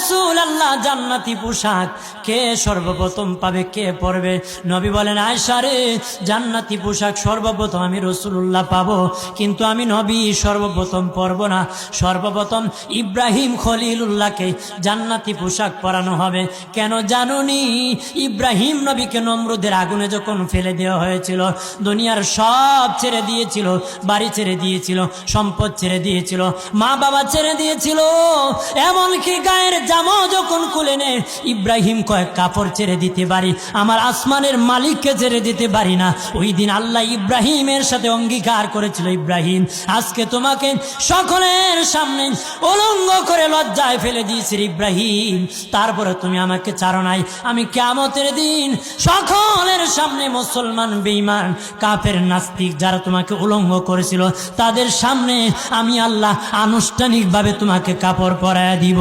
রাসূলুল্লাহ, জান্নাতি পোশাক কে সর্বপ্রথম পাবে, কে পরবে? নবী বলেন, আয়েশা রে, জান্নাতি পোশাক সর্বপ্রথম আমি রাসূলুল্লাহ পাবো, কিন্তু আমি নবী সর্বপ্রথম পরব না। সর্বপ্রথম ইব্রাহিম খলিলুল্লাহকে জান্নাতি পোশাক পরানো হবে। কেন জানুনি? ইব্রাহিম নবীকে নমরুদের আগুনে যখন ফেলে দেওয়া হয়েছিল, দুনিয়ার সব ছেড়ে দিয়েছিল, বাড়ি ছেড়ে দিয়েছিল, সম্পদ ছেড়ে দিয়েছিল, মা বাবা ছেড়ে দিয়েছিল, এমনকি গায়ের জামাও যখন খুলে নেয়, ইব্রাহিম কয়েক কাপড় ছেড়ে দিতে পারি, আমার আসমানের মালিককে ছেড়ে দিতে পারি না। ওই দিন আল্লাহ ইব্রাহিমের সাথে অঙ্গীকার করেছিল, ইব্রাহিম আজকে তোমাকে সকলের সামনে উলঙ্গ করে লজ্জায় ফেলে দিয়েছি ইব্রাহিম, তারপরে তুমি আমাকে ছাড়ো নাই। আমি কিয়ামতের দিন সকলের সামনে মুসলমান, বেঈমান, কাফের, নাস্তিক যারা তোমাকে উলঙ্গ করেছিল, তাদের সামনে আমি আল্লাহ আনুষ্ঠানিকভাবে তোমাকে কাপড় পরায়া দিব।